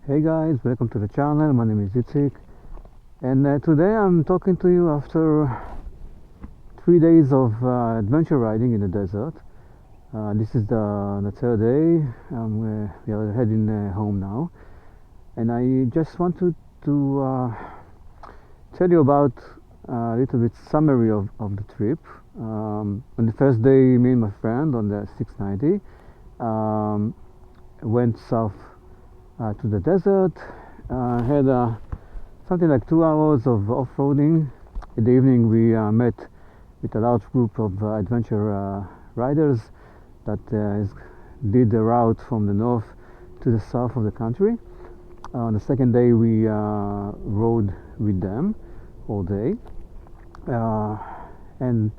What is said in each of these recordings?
Hey guys, welcome to the channel. My name is Itzik, and today I'm talking to you after 3 days of adventure riding in the desert. This is the third day. We are heading home now, and I just wanted to tell you about a little bit summary of the trip. On the first day, me and my friend on the 690 went south to the desert. Had something like 2 hours of off-roading. In the evening we met with a large group of adventure riders that did the route from the north to the south of the country. On the second day we rode with them all day, and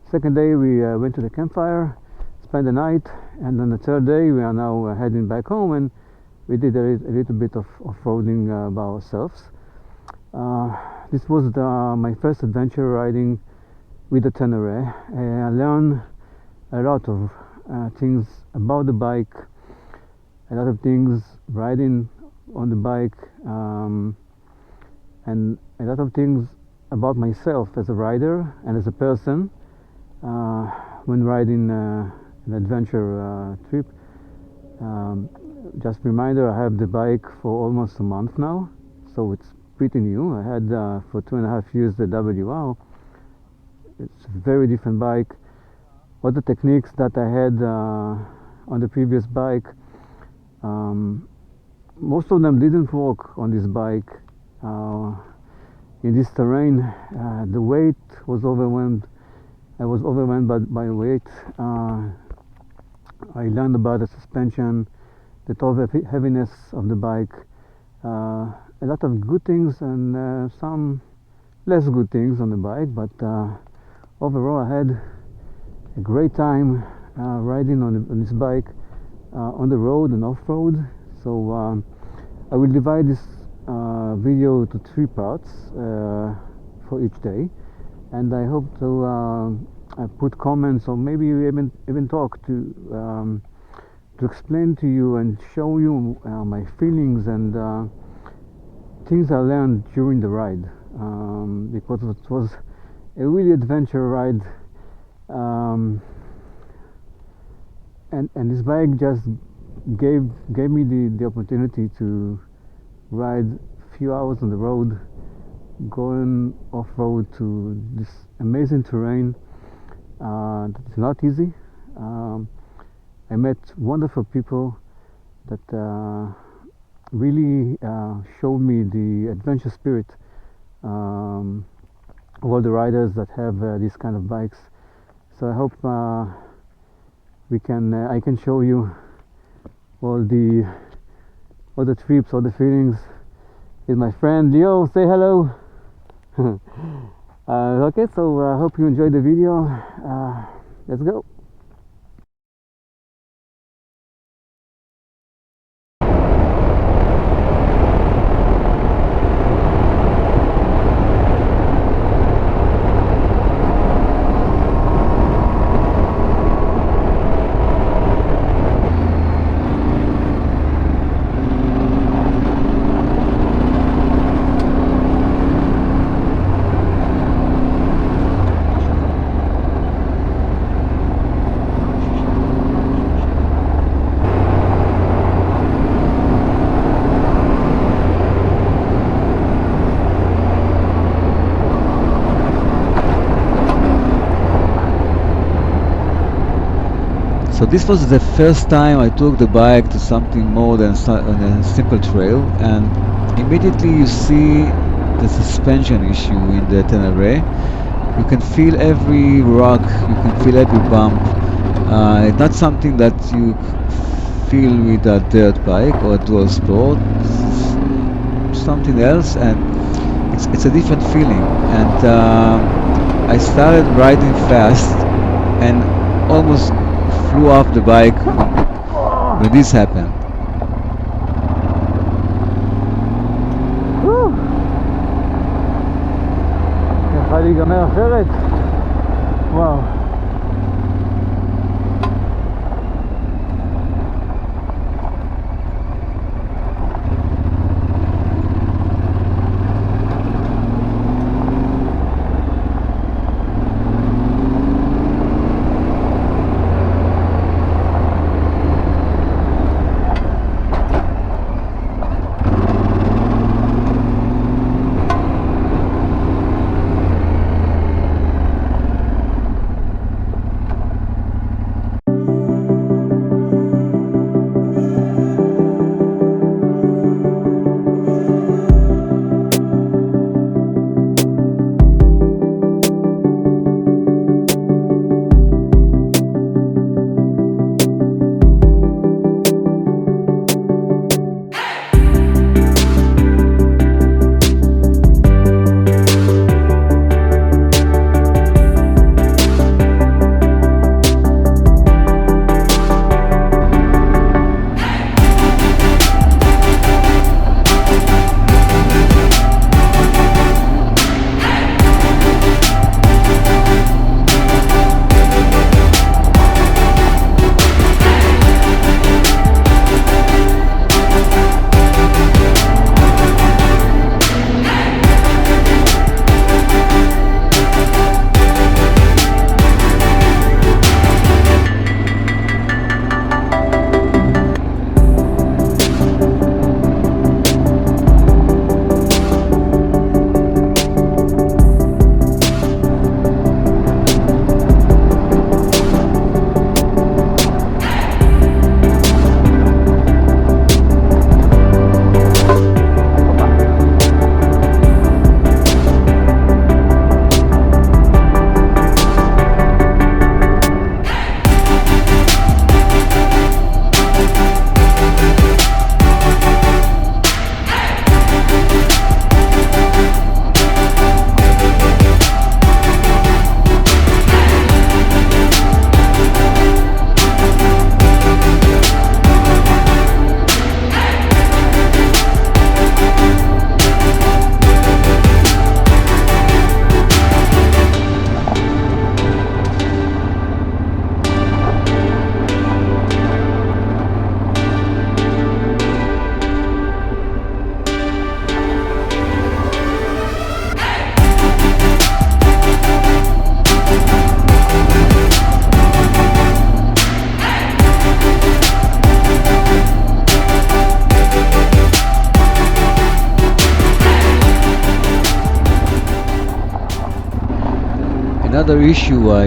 second day we went to the campfire, spent the night, and on the third day we are now heading back home, and we did a little bit of off-roading by ourselves. This was my first adventure riding with the Tenere. I learned a lot of things about the bike, a lot of things riding on the bike, and a lot of things about myself as a rider and as a person when riding an adventure trip. Just a reminder, I have the bike for almost a month now, so it's pretty new. I had for 2.5 years the WR. It's a very different bike. All the techniques that I had on the previous bike, most of them didn't work on this bike. In this terrain, the weight was overwhelmed. I was overwhelmed by weight. I learned about the suspension, the total heaviness of the bike, a lot of good things and some less good things on the bike, but overall I had a great time riding on this bike on the road and off-road. So I will divide this video to 3 parts for each day, and I hope to put comments or maybe even talk to explain to you and show you my feelings and things I learned during the ride, because it was a really adventure ride, and this bike just gave me the opportunity to ride a few hours on the road, going off-road to this amazing terrain. It's not easy. I met wonderful people that really showed me the adventure spirit of all the riders that have these kind of bikes. So I hope I can show you all the trips, all the feelings with my friend Leo. Say hello. Okay, so I hope you enjoyed the video. Let's go. So this was the first time I took the bike to something more than a simple trail, and immediately you see the suspension issue in the Tenere. You can feel every rock, you can feel every bump. It's not something that you feel with a dirt bike or a dual sport. It's something else, and it's a different feeling. And I started riding fast and almost flew off the bike when this happened. יכול להיגמר אחרת. וואו. Another issue I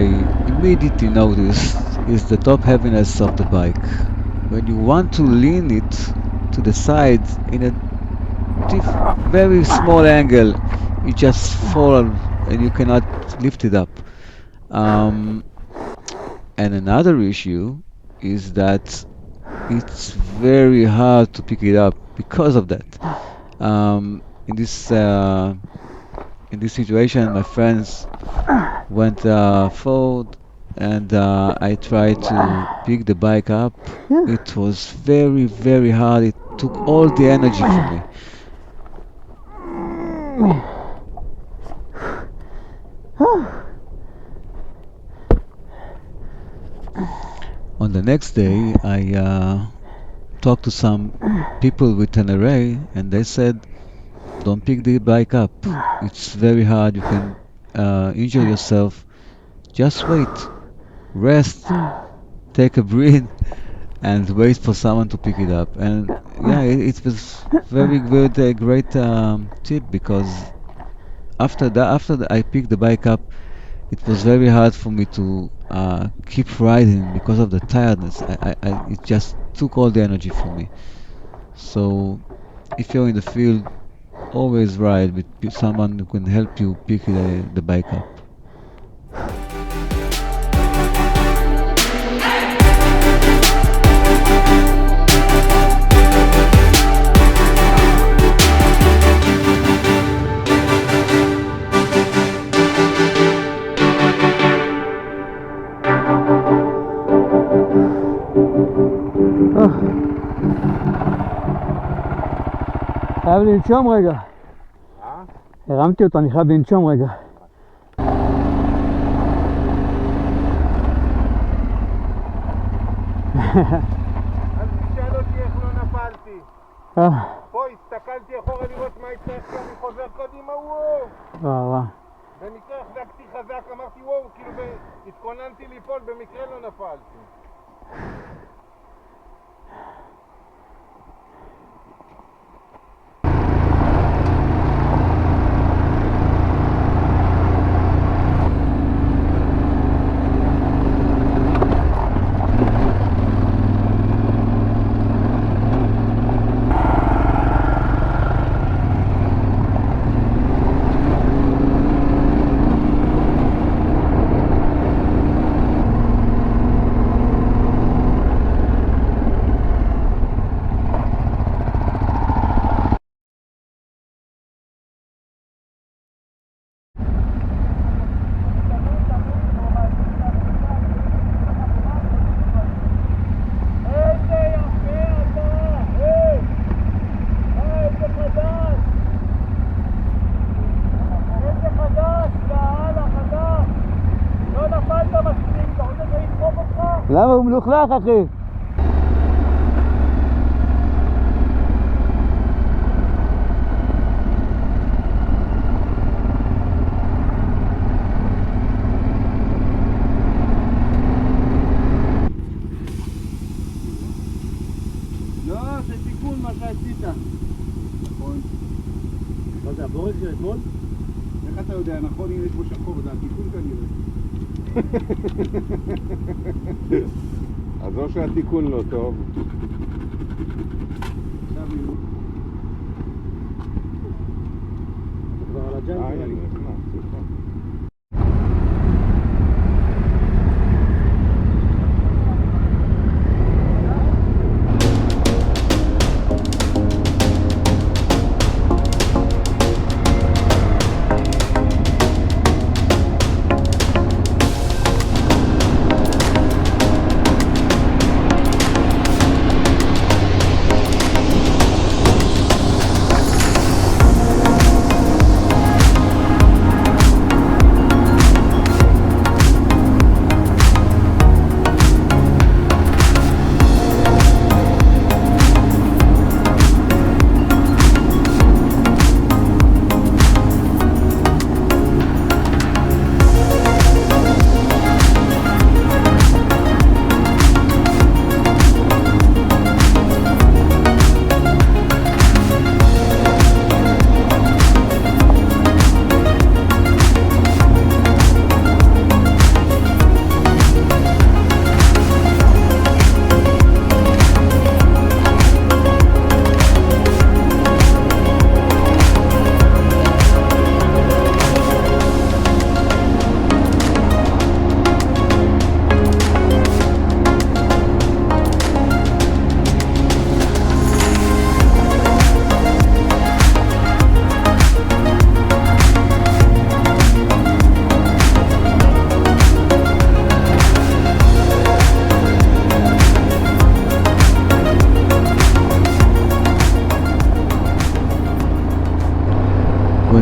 immediately noticed is the top heaviness of the bike. When you want to lean it to the side in a very small angle, it just falls and you cannot lift it up. Um, and another issue is that it's very hard to pick it up because of that. Um, in this uh, in this situation, my friends went forward, and I tried to pick the bike up. It was very, very hard. It took all the energy from me. On the next day, I talked to some people with Tenere, and they said, "Don't pick the bike up. It's very hard. You can injure yourself. Just wait, rest, take a breathe, and wait for someone to pick it up." And yeah, it was very good, a great tip because I picked the bike up, it was very hard for me to keep riding because of the tiredness. It just took all the energy from me. So if you're in the field, always ride with someone who can help you pick the bike up. חייב לנשום רגע. הרמתי אותו, אני חייב לנשום רגע. אז תשאל אותי איך לא נפלתי. פה הסתכלתי אחורה לראות מה יצטרך כאן, אני חוזר קדימה, וואו. במקרה החזקתי חזק, אמרתי וואו, כאילו התכוננתי ליפול, במקרה לא נפלתי. למה הוא מלוכלך, אחי? לא, זה תיקון מה שעשית. נכון. מה זה, הבורג של אתמול? איך אתה יודע, נכון, הנה יש בו שחור, זה התיקון כנראה. אז או שהתיקון לא טוב. עכשיו היא... אתה כבר על הג'אנק? אני נכנס, סליחה.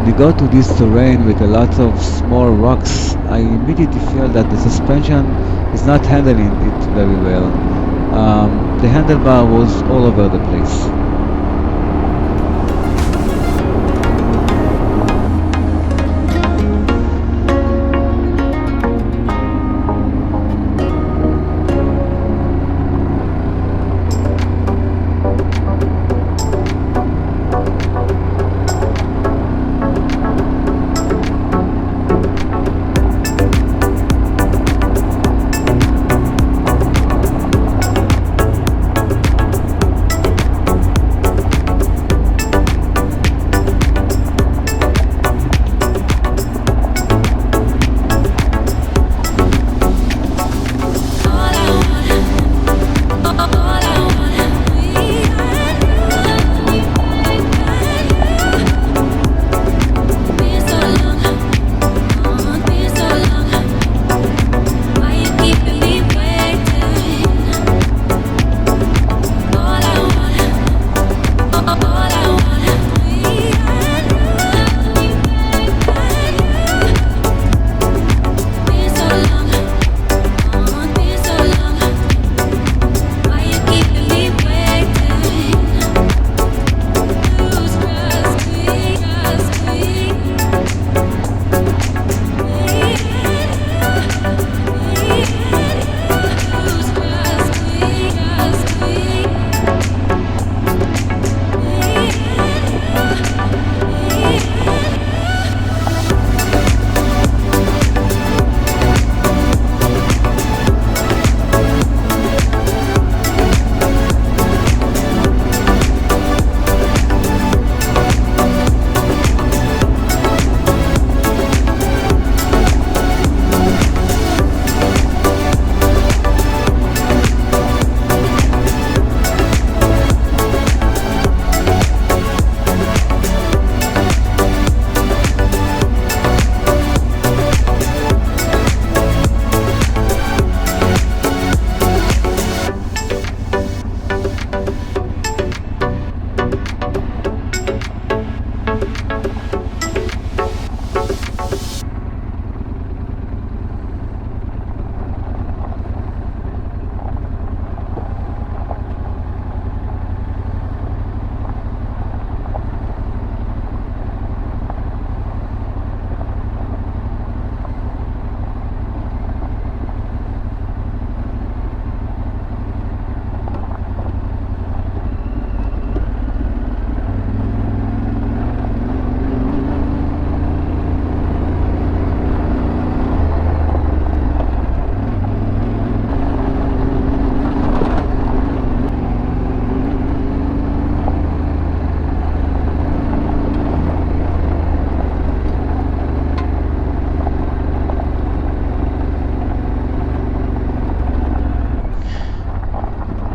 we got to this terrain with a lot of small rocks, I immediately felt that the suspension is not handling it very well. The handlebar was all over the place.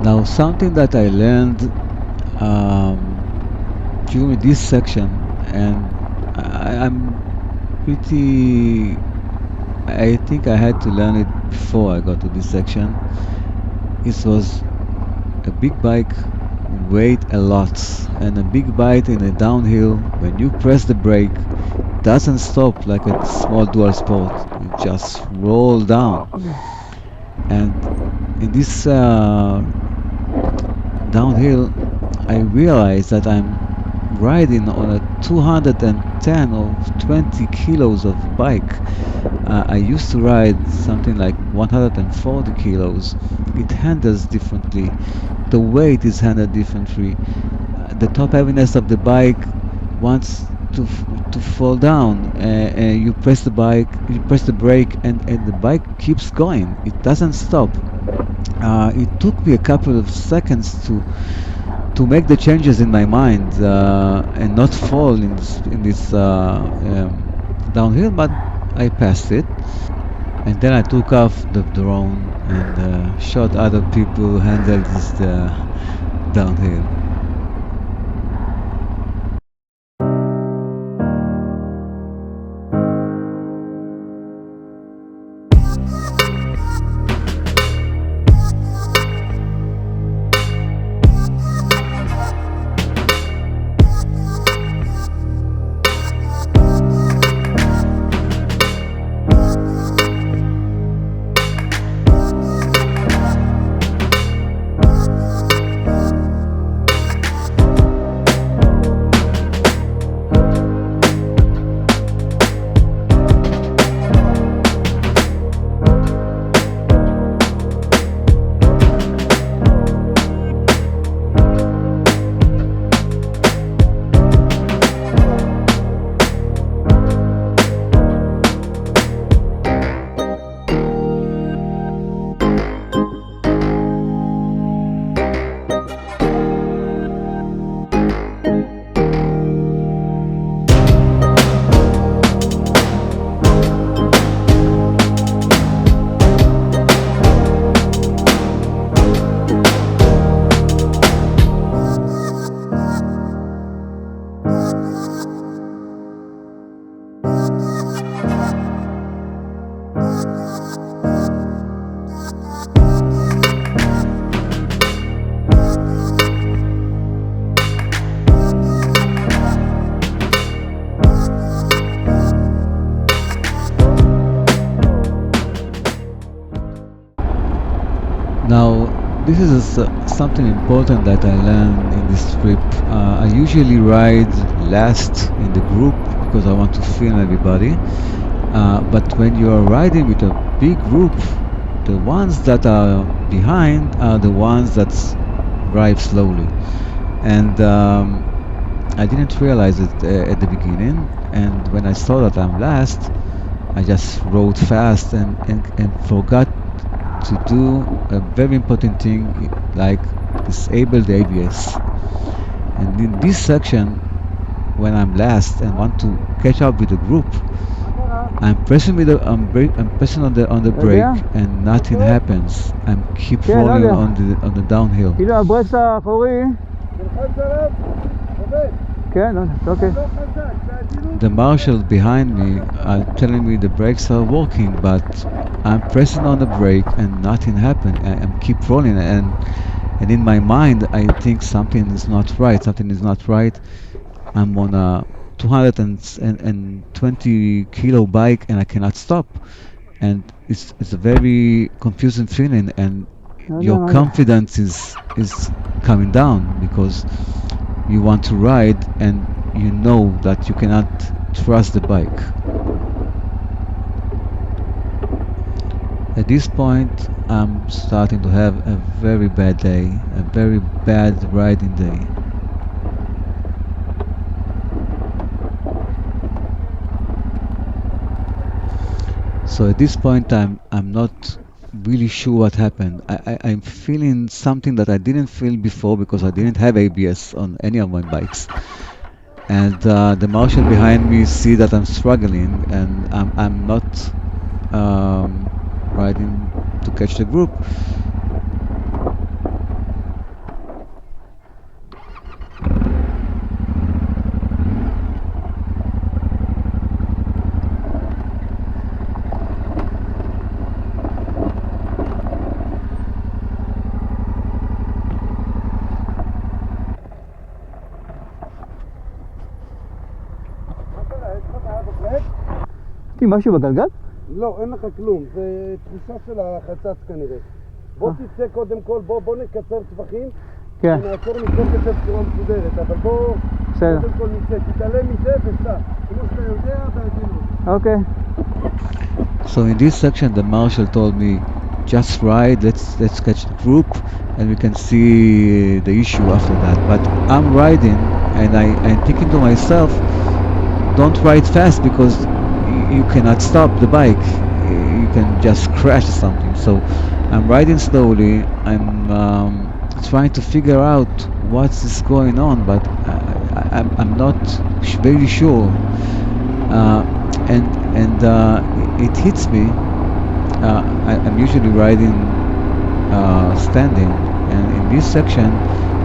Now, something that I learned during this section, and I'm pretty, I think I had to learn it before I got to this section. It was a big bike weighed a lot, and a big bike in a downhill, when you press the brake, doesn't stop like a small dual sport. It just roll down. And in this downhill, I realized that I'm riding on a 210 or 20 kilos of bike. I used to ride something like 140 kilos. It handles differently. The weight is handled differently. The top heaviness of the bike wants to fall down. You press the brake, and the bike keeps going. It doesn't stop. It took me a couple of seconds to make the changes in my mind and not fall in this downhill, but I passed it. And then I took off the drone and shot other people who handled this downhill. is something important that I learned in this trip. I usually ride last in the group because I want to film everybody. But when you are riding with a big group, the ones that are behind are the ones that drive slowly. And I didn't realize it at the beginning. And when I saw that I'm last, I just rode fast and forgot to do a very important thing like disable the ABS. And in this section, when I'm last and want to catch up with the group, I'm pressing on the brake and nothing happens. I'm keep rolling on the downhill. כאילו הברקס האחורי. כן, אוקיי. The marshals behind me are telling me the brakes are working, but I'm pressing on the brake and nothing happened. I'm keep rolling, and in my mind I think something is not right. Something is not right. I'm on a 220 kilo bike and I cannot stop, and it's a very confusing feeling, and your confidence is coming down because you want to ride and you know that you cannot trust the bike. At this point, I'm starting to have a very bad day, a very bad riding day. So at this point, I'm not really sure what happened. I'm feeling something that I didn't feel before because I didn't have ABS on any of my bikes. And the marshal behind me see that I'm struggling and I'm not riding to catch the group. משהו בגלגל? לא, אין לך כלום, זה תחושה של החצץ כנראה. בוא תצא קודם כל, בוא נקצר טווחים ונעצור נצור את זה בצורה מסודרת, אבל בוא קודם כל נצא, תתעלם מזה וסע, כמו שאתה יודע בעדינות. Okay. So in this section the marshal told me just ride, let's catch the group and we can see the issue after that. But I'm riding and I'm thinking to myself, don't ride fast because you cannot stop the bike. You can just crash or something. So I'm riding slowly. I'm trying to figure out what's going on, but I'm not very sure. And it hits me. I'm usually riding standing, and in this section,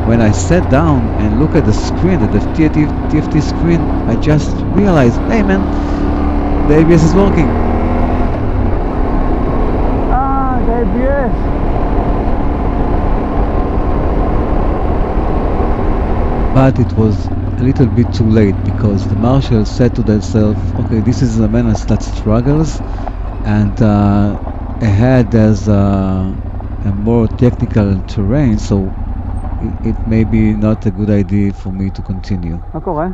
when I sat down and look at the screen, at the TFT screen, I just realized, hey man, the ABS is working. The ABS. But it was a little bit too late because the marshal said to themselves, okay, this is a man that struggles, and ahead there's a more technical terrain, so it may be not a good idea for me to continue. מה קורה?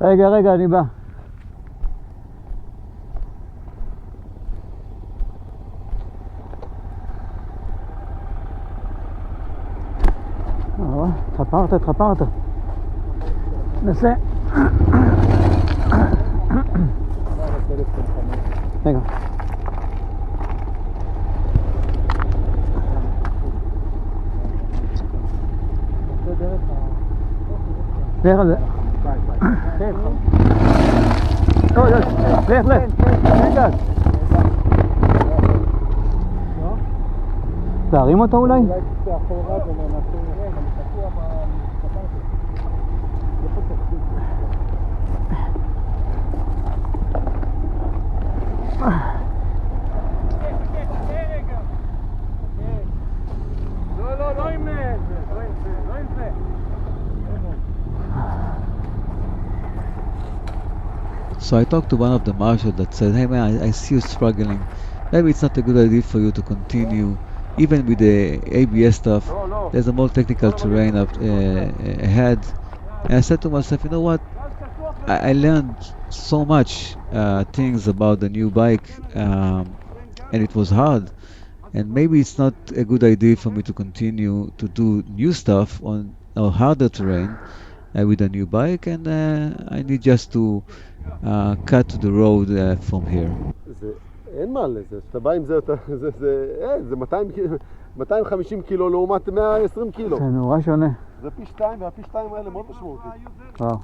רגע, אני בא. התחפרת. נסה. רגע. לך על זה. לך. תרים אותו אולי? So I talked to one of the marshals that said, hey man, I see you struggling. Maybe it's not a good idea for you to continue, even with the ABS stuff. There's a more technical terrain up ahead. And I said to myself, you know what? I learned so much things about the new bike, and it was hard. And maybe it's not a good idea for me to continue to do new stuff on a harder terrain with a new bike, and I need just to cut to the road from here. אין מה לזה, שאתה בא עם זה, זה 250 קילו לעומת 120 קילו. זה נורא שונה. זה פי 2, והפי 2 האלה מאוד משמעותי. וואו.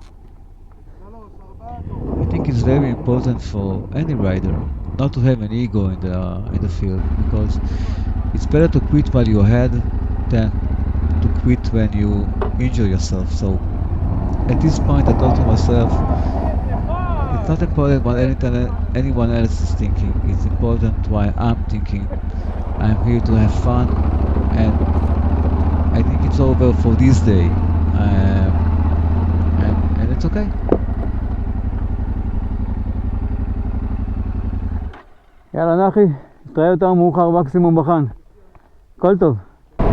I think it's very important for any rider not to have an ego in the field, because it's better to quit while you're ahead than to quit when you injure yourself. So at this point I thought to myself, it's not important what anyone else is thinking. It's important why I'm thinking. I'm here to have fun, and I think it's over for this day, and it's okay. יאללה נחי, נתראה יותר מאוחר מקסימום בחן. כל טוב. I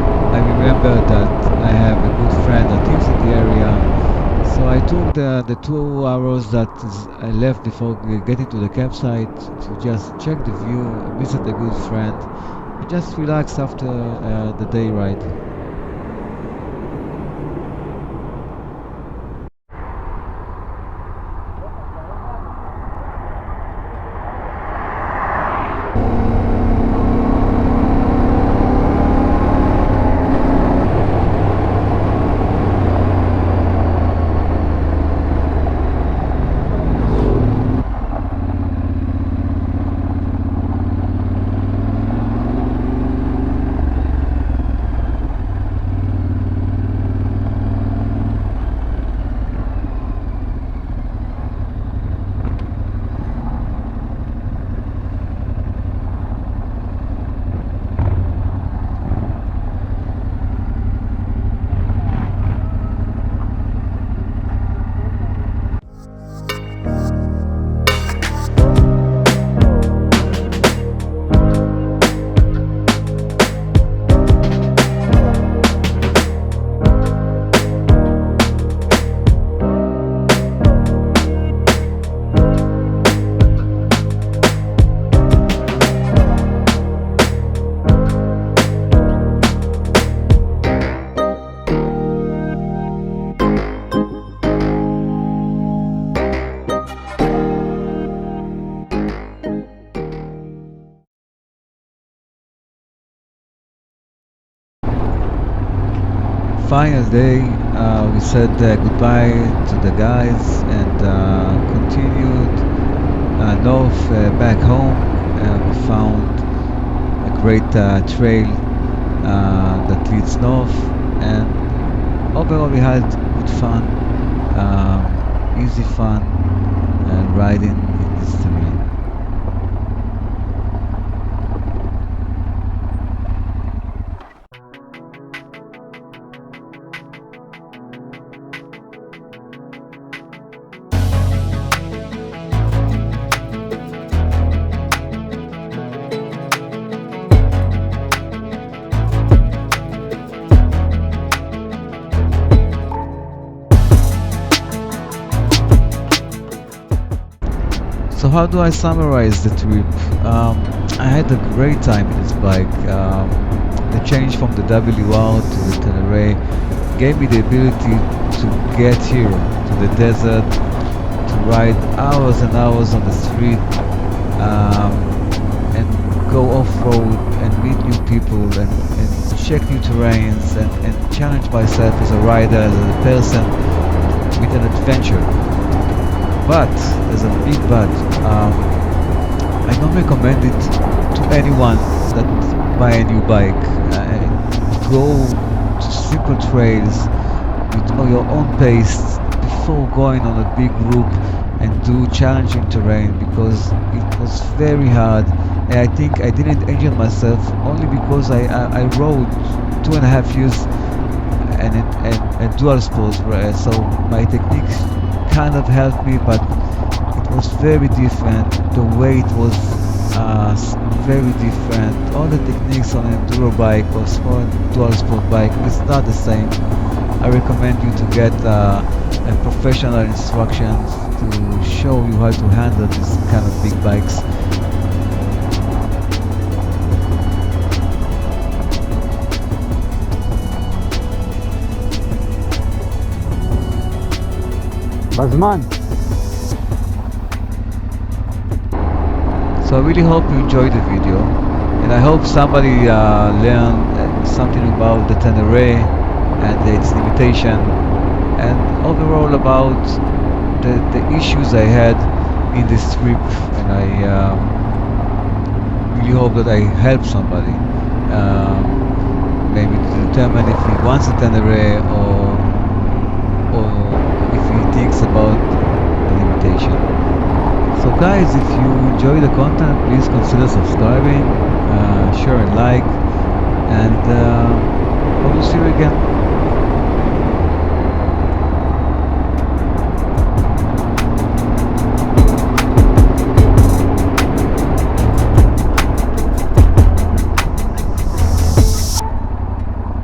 remember that I have a good friend that lives in the area, so I took the 2 hours that I left before getting to the campsite to just check the view, visit a good friend, and just relax after the day ride. Final day, we said goodbye to the guys and continued north back home. We found a great trail that leads north, and overall we had good fun, easy fun riding in this terrain. how do I summarize the trip? I had a great time in this bike. The change from the WR to the Tenere gave me the ability to get here to the desert, to ride hours and hours on the street, and go off-road and meet new people and check new terrains and challenge myself as a rider, as a person with an adventure. But there's a big but. I don't recommend it to anyone that buy a new bike. Go to simple trails with your own pace before going on a big group and do challenging terrain, because it was very hard, and I think I didn't enjoy myself only because I rode 2.5 years and dual sports, so my techniques kind of helped me, but it was very different. The weight was very different. All the techniques on an enduro bike or small dual sport bike is not the same. I recommend you to get professional instructions to show you how to handle this kind of big bikes. בזמן. So I really hope you enjoyed the video, and I hope somebody learned something about the Tenere and its limitation, and overall about the issues I had in this trip, and I really hope that I help somebody maybe to determine if he wants a Tenere or if he thinks about the limitation. So guys, if you enjoy the content, please consider subscribing, share and like, and hope to see you again.